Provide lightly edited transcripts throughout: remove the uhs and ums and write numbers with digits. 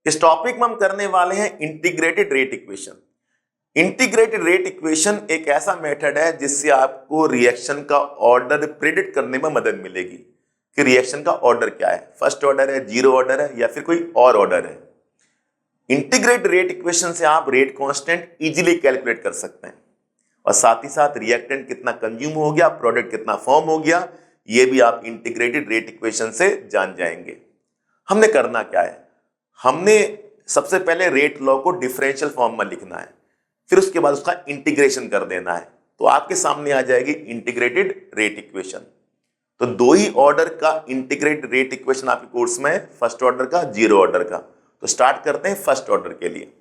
इस टॉपिक में हम करने वाले हैं integrated rate equation. Integrated rate equation एक ऐसा मेथड है जिससे आपको रिएक्शन का ऑर्डर प्रिडिक्ट करने में मदद मिलेगी कि रिएक्शन का ऑर्डर क्या है, फर्स्ट ऑर्डर है, जीरो ऑर्डर है या फिर कोई और ऑर्डर है। इंटीग्रेटेड रेट इक्वेशन से आप रेट कांस्टेंट इजीली कैलकुलेट कर सकते हैं और साथ ही साथ रिएक्टेंट कितना कंज्यूम हो गया, प्रोडक्ट कितना फॉर्म हो गया, ये भी आप इंटीग्रेटेड रेट इक्वेशन से जान जाएंगे। हमने करना क्या है, हमने सबसे पहले रेट लॉ को डिफरेंशियल फॉर्म में लिखना है, फिर उसके बाद उसका इंटीग्रेशन कर देना है, तो आपके सामने आ जाएगी इंटीग्रेटेड रेट इक्वेशन। तो दो ही ऑर्डर का इंटीग्रेटेड रेट इक्वेशन आपके कोर्स में है, फर्स्ट ऑर्डर का, जीरो ऑर्डर का। तो स्टार्ट करते हैं फर्स्ट ऑर्डर के लिए।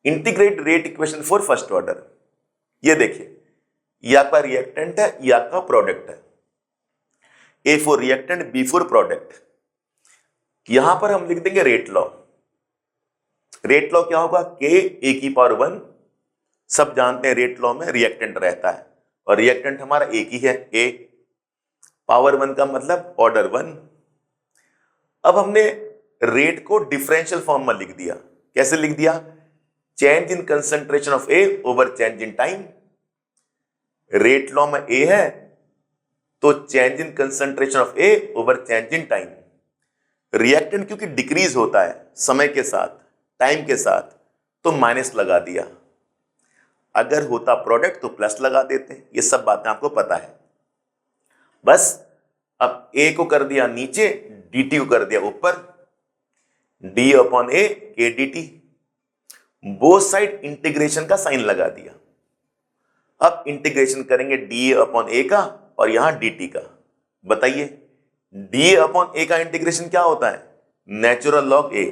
Integrated rate equation for first order, ये देखिए, ये आपका रिएक्टेंट है, ये आपका प्रोडक्ट है। A for reactant, B for product. यहां पर हम लिख देंगे रेट लॉ। रेट लॉ क्या होगा, के ए की पावर 1। सब जानते हैं रेट लॉ में रिएक्टेंट रहता है और रिएक्टेंट हमारा एक ही है, ए। पावर 1 का मतलब ऑर्डर 1। अब हमने रेट को डिफरेंशियल फॉर्म में लिख दिया। कैसे लिख दिया, change in concentration of A over change in time. Rate law में ए है तो change in concentration of A over change in time. Reactant क्योंकि डिक्रीज होता है समय के साथ, टाइम के साथ, तो माइनस लगा दिया। अगर होता प्रोडक्ट तो प्लस लगा देते। ये सब बातें आपको पता है। बस अब ए को कर दिया नीचे, dt को कर दिया ऊपर, d अपॉन ए के dt। बोथ साइड इंटीग्रेशन का साइन लगा दिया। अब इंटीग्रेशन करेंगे d अपॉन ए का और यहां dt का। बताइए d अपॉन ए का इंटीग्रेशन क्या होता है, नेचुरल लॉग ए।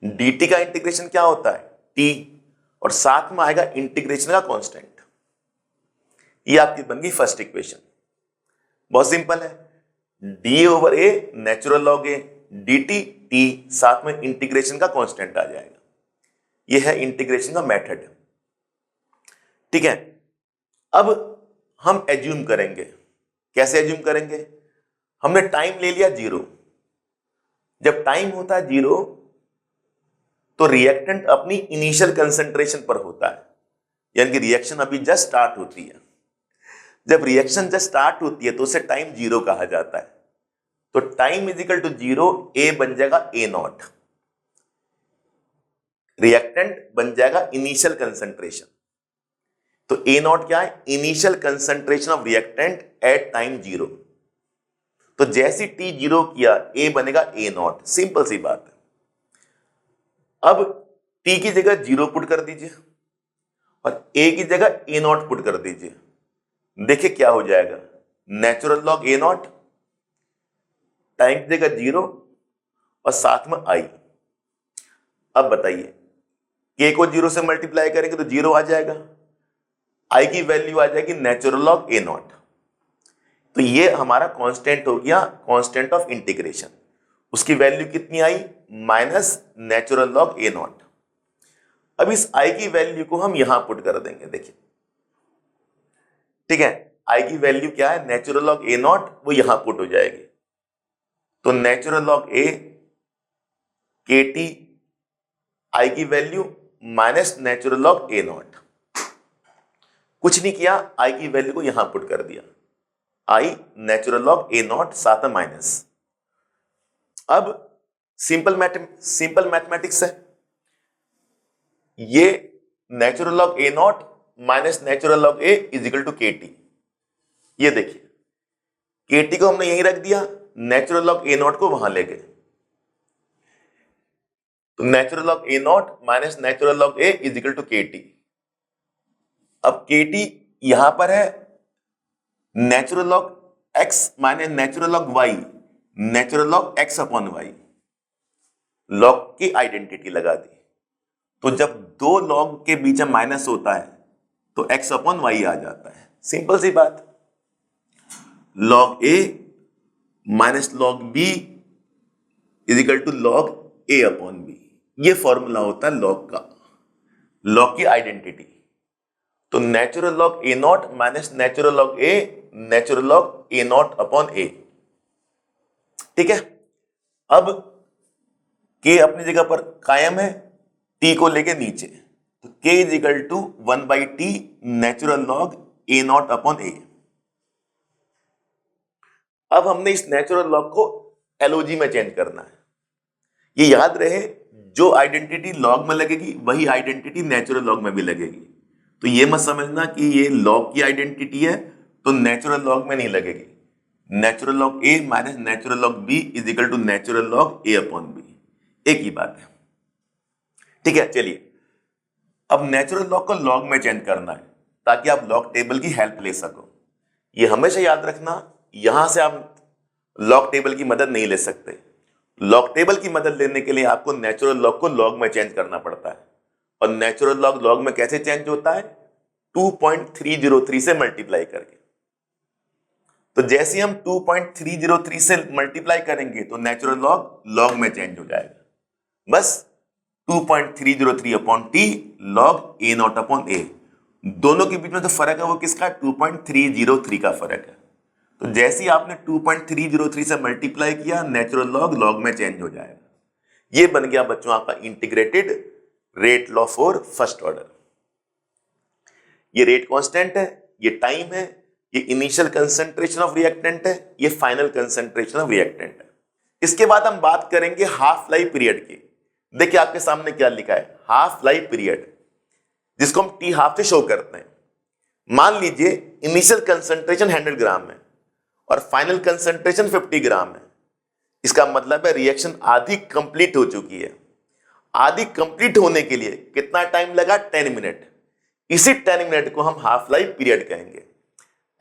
dt का इंटीग्रेशन क्या होता है, t, और साथ में आएगा इंटीग्रेशन का कांस्टेंट। ये आपकी बन गई फर्स्ट इक्वेशन। बहुत सिंपल है, d ओवर ए नेचुरल लॉग ए, dt t, साथ में इंटीग्रेशन का कांस्टेंट आ जाएगा। ये है इंटीग्रेशन का मेथड। ठीक है, अब हम एज्यूम करेंगे। कैसे एज्यूम करेंगे, हमने टाइम ले लिया 0। जब टाइम होता है 0 तो रिएक्टेंट अपनी इनिशियल कंसंट्रेशन पर होता है, यानी कि रिएक्शन अभी जस्ट स्टार्ट होती है। जब रिएक्शन जस्ट स्टार्ट होती है तो उसे टाइम 0 कहा जाता है। तो टाइम इज इक्वल टू 0, ए बन जाएगा ए नॉट, रिएक्टेंट बन जाएगा इनिशियल कंसंट्रेशन। तो ए नॉट क्या है, initial concentration of reactant at time 0। तो जैसे टी 0 किया, ए बनेगा ए नॉट। सिंपल सी बात है। अब टी की जगह 0 पुट कर दीजिए और ए की जगह ए नॉट पुट कर दीजिए। देखिए क्या हो जाएगा, natural log A not, time की जगह 0 और साथ में आई। अब बताइए, के को 0 से मल्टीप्लाई करेंगे तो 0 आ जाएगा, आई की वैल्यू आ जाएगी नेचुरल लॉग ए नॉट। तो ये हमारा कांस्टेंट हो गया, कांस्टेंट ऑफ इंटीग्रेशन। उसकी वैल्यू कितनी आई, minus natural log A naught. अब इस आई की वैल्यू को हम यहां पुट कर देंगे। देखिए, ठीक है, आई की वैल्यू क्या है, नेचुरल लॉग ए नॉट, वो यहां पुट हो जाएगी। तो नेचुरल लॉग ए के टी, आई की value minus natural log A not. कुछ नहीं किया, आई की वैल्यू को यहां पुट कर दिया, I natural log A naught, साथ में माइनस। अब सिंपल मैथमेटिक्स है। ये natural log A naught minus natural log A is equal to K T. ये देखिए, के टी को हमने यहीं रख दिया, नेचुरल लॉग ए नॉट को वहां ले गए। तो natural log A naught minus natural log A is equal to K T. अब के टी यहां पर है, natural log X minus natural log Y, natural log X upon Y. Log की आइडेंटिटी लगा दी। तो जब दो लॉग के बीच में माइनस होता है तो एक्स अपॉन वाई आ जाता है। सिंपल सी बात, log A minus log B is equal to log A upon B. ये फॉर्मूला होता है लॉग का, लॉग की आइडेंटिटी। तो natural log A naught minus natural log A, natural log A naught upon A. ठीक है, अब के अपनी जगह पर कायम है, टी को लेके नीचे, तो K is equal to 1/t natural log A naught upon A. अब हमने इस नेचुरल लॉग को एलओजी में चेंज करना है। ये याद रहे, जो आइडेंटिटी लॉग में लगेगी वही आइडेंटिटी नेचुरल लॉग में भी लगेगी। तो ये मत समझना कि ये लॉग की आइडेंटिटी है तो नेचुरल लॉग में नहीं लगेगी। Natural log A minus natural log B is equal to natural log A upon B, एक ही बात है। ठीक है, चलिए अब नेचुरल लॉग को लॉग में चेंज करना है ताकि आप लॉग टेबल की हेल्प ले सको। ये हमेशा याद रखना, यहां से आप लॉग टेबल की मदद नहीं ले सकते। लॉग टेबल की मदद लेने के लिए आपको नेचुरल लॉग को लॉग में चेंज करना पड़ता है। और नेचुरल लॉग लॉग में कैसे चेंज होता है? 2.303 से मल्टीप्लाई करके। तो जैसे हम 2.303 से मल्टीप्लाई करेंगे तो नेचुरल लॉग लॉग में चेंज हो जाएगा। बस 2.303 upon T log A naught upon A. दोनों के बीच में जो फर्क है वो किसका? 2.303 का फर्क है। तो जैसे ही आपने 2.303 से मल्टीप्लाई किया, नेचुरल लॉग लॉग में चेंज हो जाएगा। ये बन गया बच्चों आपका integrated rate law for first order. ये रेट कांस्टेंट है, ये टाइम है, ये इनिशियल कंसंट्रेशन ऑफ रिएक्टेंट है, ये फाइनल कंसंट्रेशन ऑफ रिएक्टेंट है। इसके बाद हम बात करेंगे हाफ लाइफ पीरियड की। देखिए आपके सामने क्या लिखा है, हाफ लाइफ पीरियड, जिसको हम टी हाफ से शो करते हैं। मान लीजिए इनिशियल कंसंट्रेशन 100 ग्राम है और फाइनल कंसंट्रेशन 50 ग्राम है। इसका मतलब है रिएक्शन आधी कंप्लीट हो चुकी है। आधी कंप्लीट होने के लिए कितना टाइम लगा? 10 मिनट। इसी 10 मिनट को हम हाफ लाइफ पीरियड कहेंगे।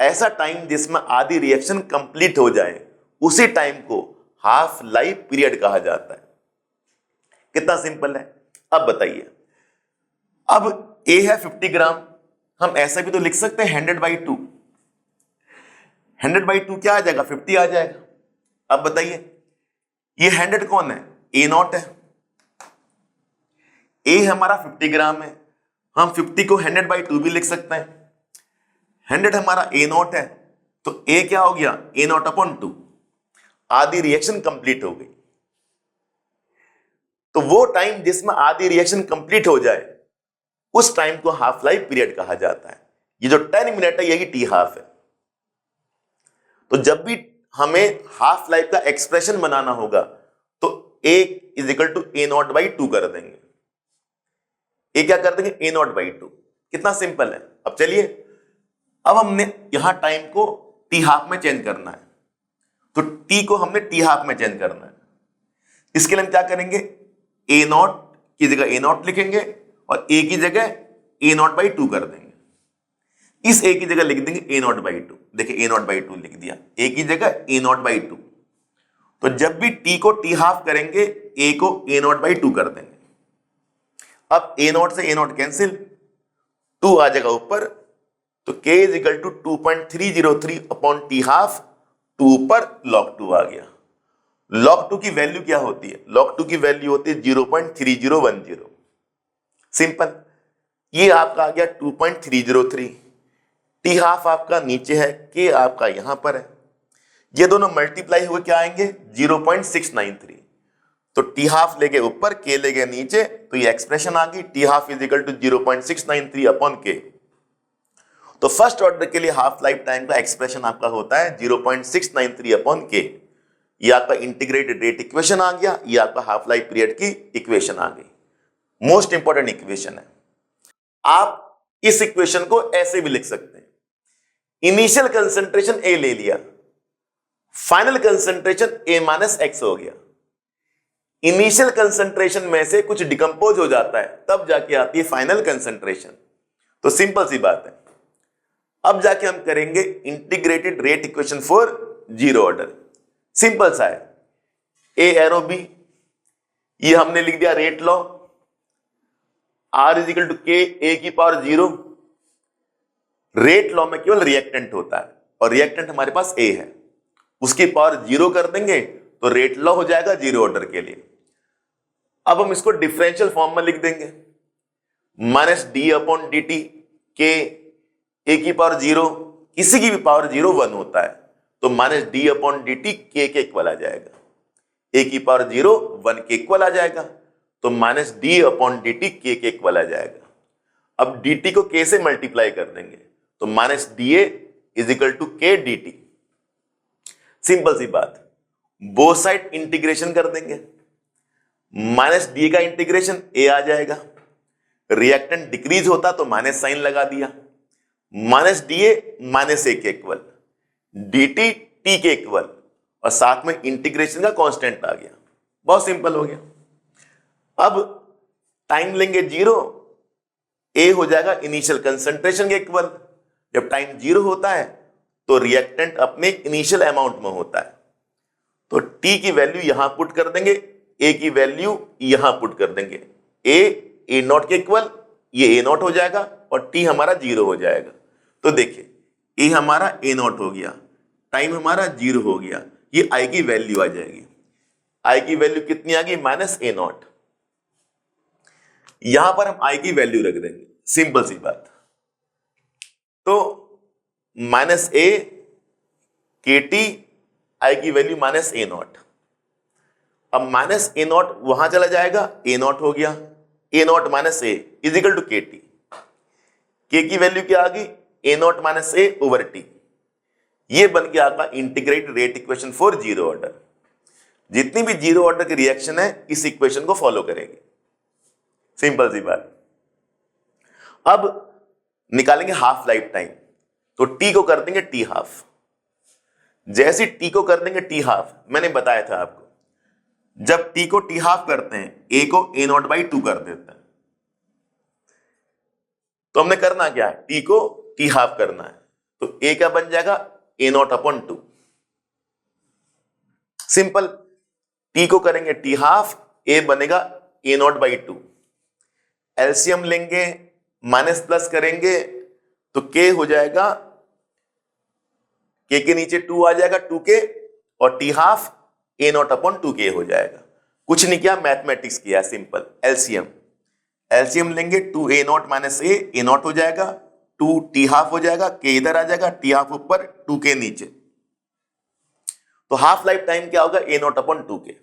ऐसा टाइम जिसमें आधी रिएक्शन कंप्लीट हो जाए, उसी टाइम को हाफ लाइफ पीरियड कहा जाता है। कितना सिंपल है। अब बताइए, अब ए है 50 ग्राम, हम ऐसा भी तो लिख सकते हैं 100/2। 100/2 क्या आ जाएगा? 50 आ जाएगा। अब बताइए ये 100 कौन है? ए नॉट है। ए हमारा 50 ग्राम है, हम 50 को 100/2 भी लिख सकते हैं। 100 हमारा ए नॉट है, तो ए क्या हो गया? A naught upon 2। आधी रिएक्शन कंप्लीट हो गई। तो वो टाइम जिसमें आधी रिएक्शन कंप्लीट हो जाए, उस टाइम को हाफ लाइफ पीरियड कहा जाता है। ये जो 10 मिनट है यही टी हाफ है। तो जब भी हमें हाफ लाइफ का एक्सप्रेशन बनाना होगा तो A is equal to A naught by 2 कर देंगे। ए क्या कर देंगे? A naught by 2। कितना सिंपल है। अब चलिए, अब हमने यहां टाइम को टी हाफ में चेंज करना है, तो टी को हमने टी हाफ में चेंज करना है। इसके लिए हम क्या करेंगे? ए नॉट की जगह ए नॉट लिखेंगे और ए की जगह ए नॉट बाई 2 कर देंगे। इस ए की जगह लिख देंगे ए नॉट बाई 2। देखिए ए नॉट बाई 2 लिख दिया, ए की जगह ए नॉट बाई 2। तो जब भी टी को टी हाफ करेंगे, ए को ए नॉट बाई 2 कर देंगे। अब ए नॉट से ए नॉट कैंसिल, 2 आ जाएगा ऊपर, तो k is equal to 2.303 upon T half. 2 पर log 2 आ गया। log 2 की वैल्यू क्या होती है? log 2 की वैल्यू होती है 0.3010। सिंपल। ये आपका आ गया 2.303। टी हाफ आपका नीचे है, k आपका यहां पर है। ये दोनों मल्टीप्लाई हुए क्या आएंगे? 0.693। तो टी हाफ लेके ऊपर, के लेके नीचे, तो ये एक्सप्रेशन आ गई T half is equal to 0.693 upon K. तो फर्स्ट ऑर्डर के लिए हाफ लाइफ टाइम का एक्सप्रेशन आपका होता है 0.693 अपॉन के। ये आपका इंटीग्रेटेड रेट इक्वेशन आ गया, ये आपका हाफ लाइफ पीरियड की इक्वेशन आ गई। मोस्ट इंपॉर्टेंट इक्वेशन है। आप इस इक्वेशन को ऐसे भी लिख सकते हैं, इनिशियल कंसंट्रेशन ए ले लिया, फाइनल कंसंट्रेशन ए माइनस एक्स हो गया। इनिशियल कंसंट्रेशन में से कुछ डिकम्पोज हो जाता है, तब जाके आती है फाइनल कंसंट्रेशन। तो सिंपल सी बात है। अब जाके हम करेंगे integrated rate equation for zero order. Simple सा है, ए एरो बी, ये हमने लिख दिया rate law. R is equal to K A की पावर 0। रेट लॉ में केवल रिएक्टेंट होता है और रिएक्टेंट हमारे पास ए है, उसकी पावर 0 कर देंगे तो रेट लॉ हो जाएगा जीरो ऑर्डर के लिए। अब हम इसको डिफरेंशियल फॉर्म में लिख देंगे, minus D upon D T, के ए की पावर 0, किसी की भी पावर 0 1 होता है, तो minus D upon D T K equal आ जाएगा। ए की पावर 0 1 के इक्वल आ जाएगा, तो minus D upon D T K equal आ जाएगा। अब डी टी को के से मल्टीप्लाई कर देंगे, तो minus D A is equal to K D T. Simple सी बात, बोथ साइड इंटीग्रेशन कर देंगे, माइनस डी का इंटीग्रेशन ए आ जाएगा, रिएक्टेंट डिक्रीज होता तो माइनस साइन लगा दिया, minus D A minus A K equal, D T T K equal, और साथ में इंटीग्रेशन का कांस्टेंट आ गया। बहुत सिंपल हो गया। अब टाइम लेंगे 0, ए हो जाएगा इनिशियल कंसंट्रेशन के इक्वल। जब टाइम 0 होता है तो रिएक्टेंट अपने इनिशियल अमाउंट में होता है, तो टी की वैल्यू यहां पुट कर देंगे, ए की वैल्यू यहां पुट कर देंगे, ए नॉट के इक्वल, ये ए नॉट हो जाएगा और टी हमारा 0 हो जाएगा। तो देखिए ए हमारा ए नॉट हो गया, टाइम हमारा 0 हो गया, ये आई की वैल्यू आ जाएगी। आई की वैल्यू कितनी आ गई? Minus A not. यहां पर हम आई की वैल्यू रख देंगे, सिंपल सी बात। तो माइनस ए के टी, आई की वैल्यू माइनस ए नॉट। अब माइनस ए नॉट वहां चला जाएगा, ए नॉट हो गया, A naught minus A is equal to K T. K की वैल्यू क्या आ गई? A naught minus A over T. ये बन गया आपका integrated rate equation for zero order. जितनी भी जीरो ऑर्डर की रिएक्शन है इस इक्वेशन को फॉलो करेगी, सिंपल सी बात। अब निकालेंगे हाफ लाइफ टाइम, तो टी को कर देंगे टी हाफ। जैसे टी को कर देंगे टी हाफ, मैंने बताया था आपको, जब टी को टी हाफ करते हैं ए को ए नॉट बाई 2 कर देते हैं। तो हमने करना क्या है? टी को टी हाफ करना है, तो ए क्या बन जाएगा? A naught upon 2। Simple. T को करेंगे टी हाफ, ए बनेगा ए नॉट बाई 2। एलसीएम लेंगे, माइनस प्लस करेंगे तो के हो जाएगा, के नीचे 2 आ जाएगा 2k, और टी हाफ ए नॉट अपॉन 2k हो जाएगा। कुछ नहीं किया, मैथमेटिक्स किया, सिंपल। एलसीएम लेंगे, 2 ए नॉट माइनस ए नॉट हो जाएगा, 2 टी हाफ हो जाएगा, के इधर आ जाएगा, टी हाफ ऊपर, 2k नीचे। तो हाफ लाइफ टाइम क्या होगा? ए नॉट अपॉन 2k।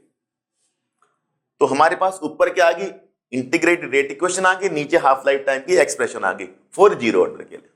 तो हमारे पास ऊपर क्या आ गई? इंटीग्रेटेड रेट इक्वेशन आ गई, नीचे हाफ लाइफ टाइम की एक्सप्रेशन आ गई फॉर जीरो ऑर्डर के लिए।